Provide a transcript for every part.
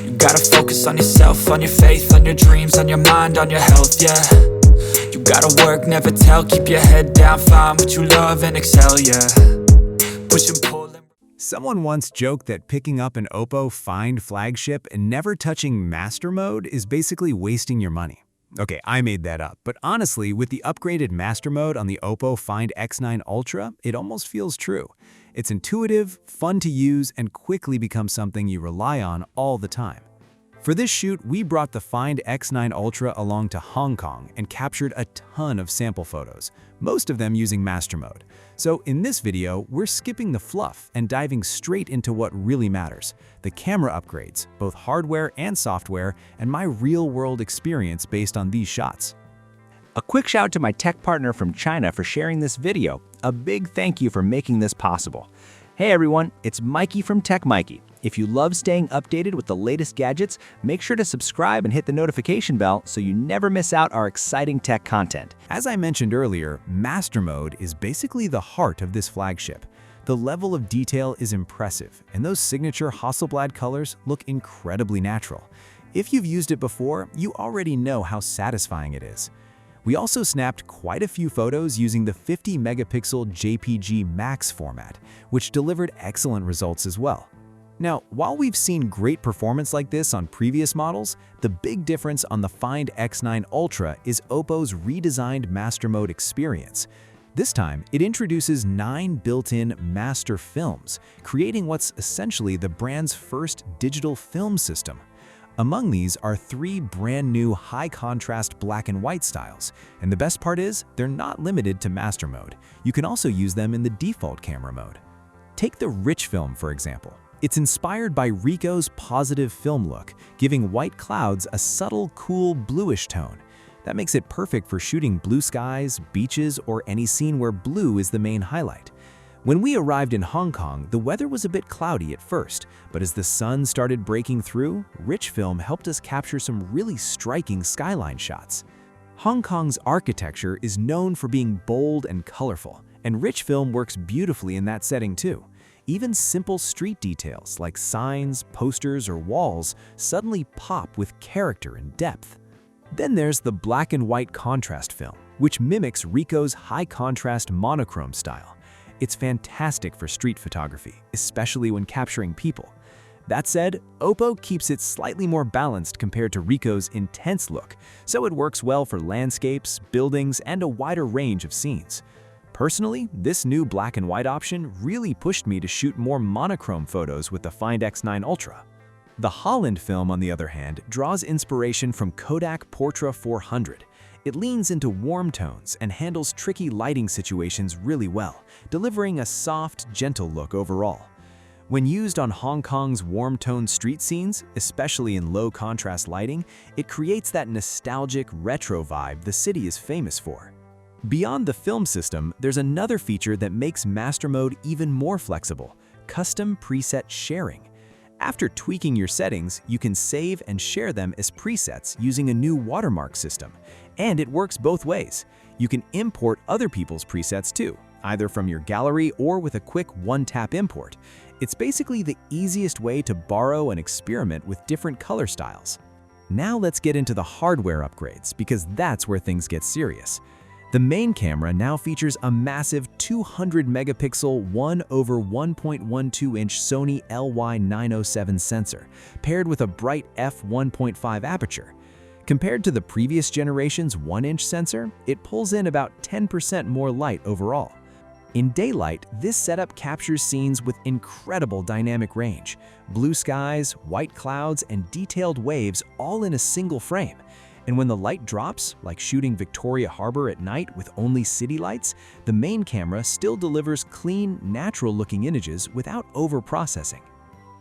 You gotta focus on yourself, on your faith, on your dreams, on your mind, on your health, yeah. You gotta work, never tell, keep your head down, find what you love and excel, yeah. Push and pull and... Someone once joked that picking up an OPPO Find Flagship and never touching Master Mode is basically wasting your money. Okay, I made that up, but honestly, with the upgraded Master Mode on the OPPO Find X9 Ultra, it almost feels true. It's intuitive, fun to use, and quickly becomes something you rely on all the time. For this shoot, we brought the Find X9 Ultra along to Hong Kong and captured a ton of sample photos, most of them using Master Mode. So in this video, we're skipping the fluff and diving straight into what really matters: the camera upgrades, both hardware and software, and my real-world experience based on these shots. A quick shout out to my tech partner from China for sharing this video. A big thank you for making this possible. Hey everyone, it's Maiky from techmaiky. If you love staying updated with the latest gadgets, make sure to subscribe and hit the notification bell so you never miss out our exciting tech content. As I mentioned earlier, Master Mode is basically the heart of this flagship. The level of detail is impressive, and those signature Hasselblad colors look incredibly natural. If you've used it before, you already know how satisfying it is. We also snapped quite a few photos using the 50-megapixel JPG Max format, which delivered excellent results as well. Now, while we've seen great performance like this on previous models, the big difference on the Find X9 Ultra is OPPO's redesigned Master Mode experience. This time, it introduces 9 built-in master films, creating what's essentially the brand's first digital film system. Among these are 3 brand new high-contrast black and white styles, and the best part is they're not limited to Master Mode. You can also use them in the default camera mode. Take the rich film, for example. It's inspired by Ricoh's positive film look, giving white clouds a subtle, cool bluish tone. That makes it perfect for shooting blue skies, beaches, or any scene where blue is the main highlight. When we arrived in Hong Kong, the weather was a bit cloudy at first, but as the sun started breaking through, rich film helped us capture some really striking skyline shots. Hong Kong's architecture is known for being bold and colorful, and rich film works beautifully in that setting too. Even simple street details like signs, posters, or walls suddenly pop with character and depth. Then there's the black and white contrast film, which mimics Ricoh's high-contrast monochrome style. It's fantastic for street photography, especially when capturing people. That said, OPPO keeps it slightly more balanced compared to Ricoh's intense look, so it works well for landscapes, buildings, and a wider range of scenes. Personally, this new black and white option really pushed me to shoot more monochrome photos with the Find X9 Ultra. The Holland film, on the other hand, draws inspiration from Kodak Portra 400. It leans into warm tones and handles tricky lighting situations really well, delivering a soft, gentle look overall. When used on Hong Kong's warm-toned street scenes, especially in low-contrast lighting, it creates that nostalgic, retro vibe the city is famous for. Beyond the film system, there's another feature that makes Master Mode even more flexible: custom preset sharing. After tweaking your settings, you can save and share them as presets using a new watermark system. And it works both ways. You can import other people's presets too, either from your gallery or with a quick one-tap import. It's basically the easiest way to borrow and experiment with different color styles. Now let's get into the hardware upgrades, because that's where things get serious. The main camera now features a massive 200-megapixel 1/1.12-inch Sony LY907 sensor, paired with a bright f1.5 aperture. Compared to the previous generation's 1-inch sensor, it pulls in about 10% more light overall. In daylight, this setup captures scenes with incredible dynamic range: blue skies, white clouds, and detailed waves all in a single frame. And when the light drops, like shooting Victoria Harbor at night with only city lights, the main camera still delivers clean, natural-looking images without over-processing.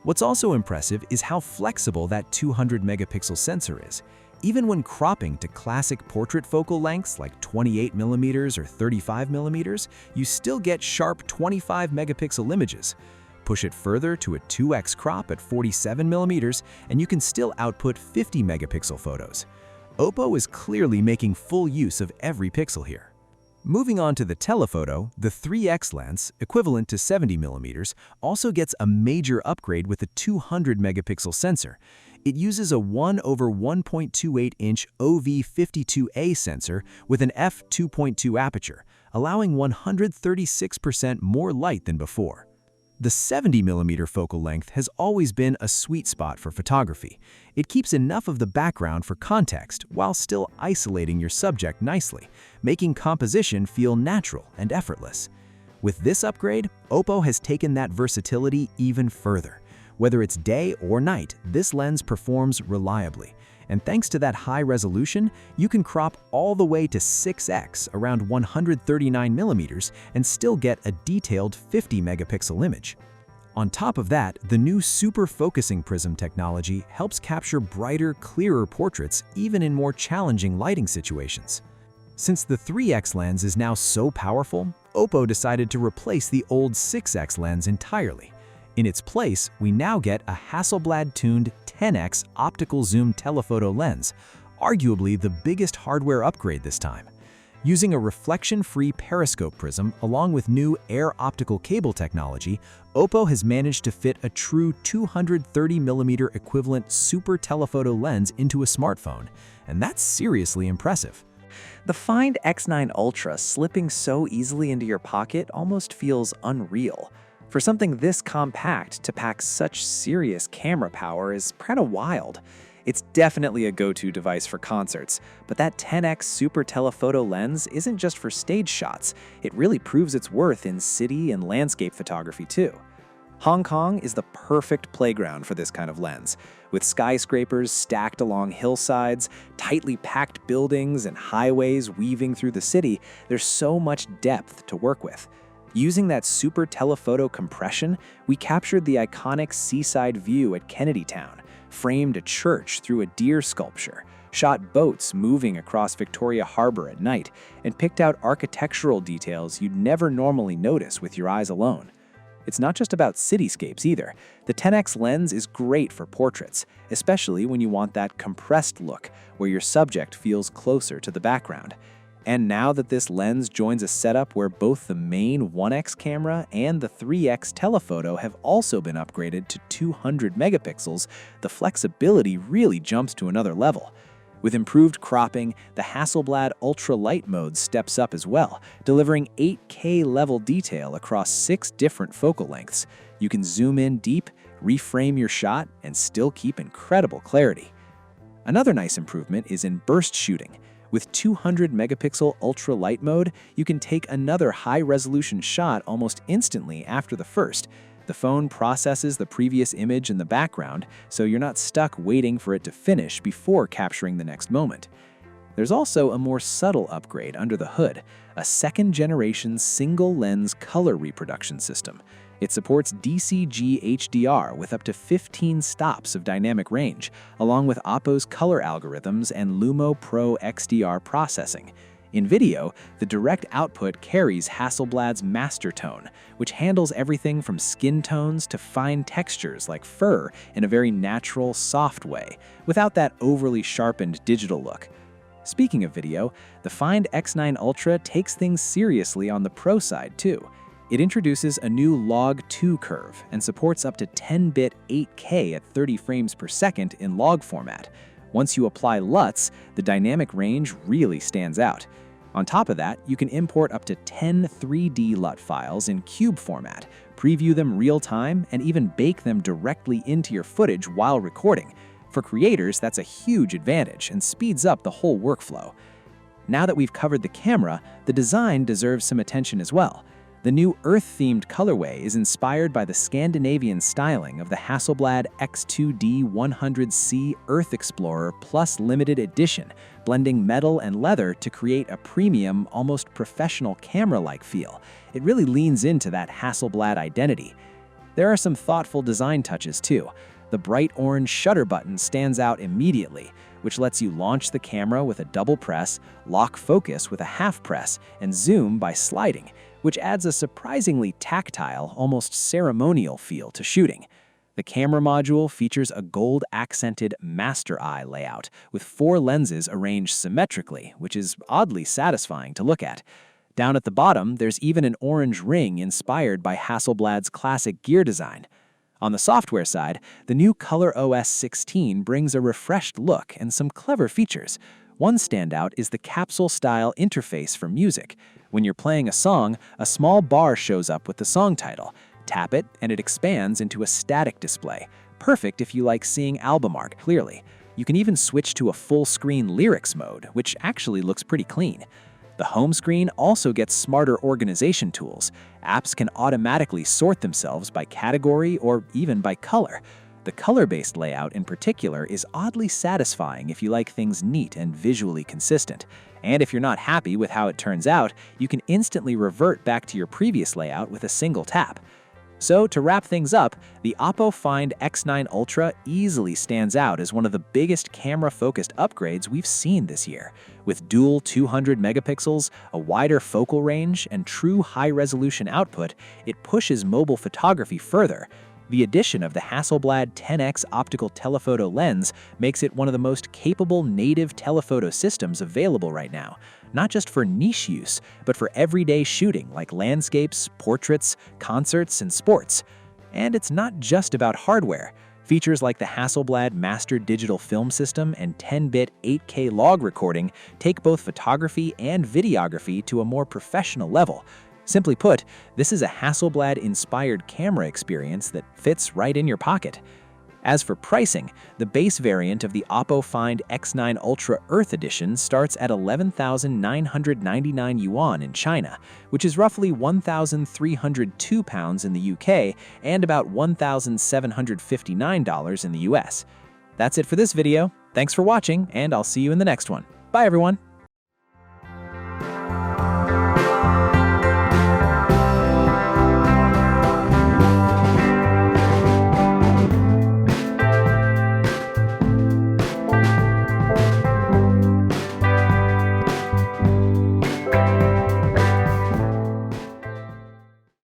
What's also impressive is how flexible that 200-megapixel sensor is. Even when cropping to classic portrait focal lengths like 28mm or 35mm, you still get sharp 25-megapixel images. Push it further to a 2x crop at 47mm, and you can still output 50-megapixel photos. OPPO is clearly making full use of every pixel here. Moving on to the telephoto, the 3x lens, equivalent to 70mm, also gets a major upgrade with a 200-megapixel sensor. It uses a 1/1.28-inch OV52A sensor with an f2.2 aperture, allowing 136% more light than before. The 70mm focal length has always been a sweet spot for photography. It keeps enough of the background for context while still isolating your subject nicely, making composition feel natural and effortless. With this upgrade, OPPO has taken that versatility even further. Whether it's day or night, this lens performs reliably. And thanks to that high resolution, you can crop all the way to 6x around 139mm and still get a detailed 50-megapixel image. On top of that, the new super focusing prism technology helps capture brighter, clearer portraits even in more challenging lighting situations. Since the 3x lens is now so powerful, OPPO decided to replace the old 6x lens entirely. In its place, we now get a Hasselblad-tuned 10x optical zoom telephoto lens, arguably the biggest hardware upgrade this time. Using a reflection-free periscope prism along with new air optical cable technology, OPPO has managed to fit a true 230mm equivalent super telephoto lens into a smartphone, and that's seriously impressive. The Find X9 Ultra slipping so easily into your pocket almost feels unreal. For something this compact to pack such serious camera power is kinda wild. It's definitely a go-to device for concerts, but that 10x super telephoto lens isn't just for stage shots. It really proves its worth in city and landscape photography too. Hong Kong is the perfect playground for this kind of lens. With skyscrapers stacked along hillsides, tightly packed buildings, and highways weaving through the city, there's so much depth to work with. Using that super telephoto compression, we captured the iconic seaside view at Kennedy Town, framed a church through a deer sculpture, shot boats moving across Victoria Harbor at night, and picked out architectural details you'd never normally notice with your eyes alone. It's not just about cityscapes either. The 10x lens is great for portraits, especially when you want that compressed look where your subject feels closer to the background. And now that this lens joins a setup where both the main 1x camera and the 3x telephoto have also been upgraded to 200 megapixels, the flexibility really jumps to another level. With improved cropping, the Hasselblad Ultra Light mode steps up as well, delivering 8K level detail across 6 different focal lengths. You can zoom in deep, reframe your shot, and still keep incredible clarity. Another nice improvement is in burst shooting. With 200 megapixel ultra light mode, you can take another high-resolution shot almost instantly after the first. The phone processes the previous image in the background, so you're not stuck waiting for it to finish before capturing the next moment. There's also a more subtle upgrade under the hood, a second-generation single-lens color reproduction system. It supports DCG HDR with up to 15 stops of dynamic range, along with OPPO's color algorithms and Lumo Pro XDR processing. In video, the direct output carries Hasselblad's master tone, which handles everything from skin tones to fine textures like fur in a very natural, soft way, without that overly sharpened digital look. Speaking of video, the Find X9 Ultra takes things seriously on the pro side too. It introduces a new log 2 curve and supports up to 10-bit 8K at 30 frames per second in log format. Once you apply LUTs, the dynamic range really stands out. On top of that, you can import up to 10 3D LUT files in cube format, preview them real-time, and even bake them directly into your footage while recording. For creators, that's a huge advantage and speeds up the whole workflow. Now that we've covered the camera, the design deserves some attention as well. The new Earth-themed colorway is inspired by the Scandinavian styling of the Hasselblad X2D 100C Earth Explorer Plus Limited Edition, blending metal and leather to create a premium, almost professional camera-like feel. It really leans into that Hasselblad identity. There are some thoughtful design touches too. The bright orange shutter button stands out immediately, which lets you launch the camera with a double press, lock focus with a half press, and zoom by sliding, which adds a surprisingly tactile, almost ceremonial feel to shooting. The camera module features a gold-accented master eye layout with 4 lenses arranged symmetrically, which is oddly satisfying to look at. Down at the bottom, there's even an orange ring inspired by Hasselblad's classic gear design. On the software side, the new ColorOS 16 brings a refreshed look and some clever features. One standout is the capsule-style interface for music. When you're playing a song, a small bar shows up with the song title. Tap it, and it expands into a static display. Perfect if you like seeing album art clearly. You can even switch to a full-screen lyrics mode, which actually looks pretty clean. The home screen also gets smarter organization tools. Apps can automatically sort themselves by category or even by color. The color-based layout in particular is oddly satisfying if you like things neat and visually consistent. And if you're not happy with how it turns out, you can instantly revert back to your previous layout with a single tap. So to wrap things up, the OPPO Find X9 Ultra easily stands out as one of the biggest camera-focused upgrades we've seen this year. With dual 200 megapixels, a wider focal range, and true high-resolution output, it pushes mobile photography further. The addition of the Hasselblad 10x optical telephoto lens makes it one of the most capable native telephoto systems available right now, not just for niche use, but for everyday shooting like landscapes, portraits, concerts, and sports. And it's not just about hardware. Features like the Hasselblad Master Digital Film System and 10-bit 8K log recording take both photography and videography to a more professional level. Simply put, this is a Hasselblad-inspired camera experience that fits right in your pocket. As for pricing, the base variant of the OPPO Find X9 Ultra Earth Edition starts at 11,999 yuan in China, which is roughly £1,302 in the UK and about $1,759 in the US. That's it for this video. Thanks for watching, and I'll see you in the next one. Bye, everyone!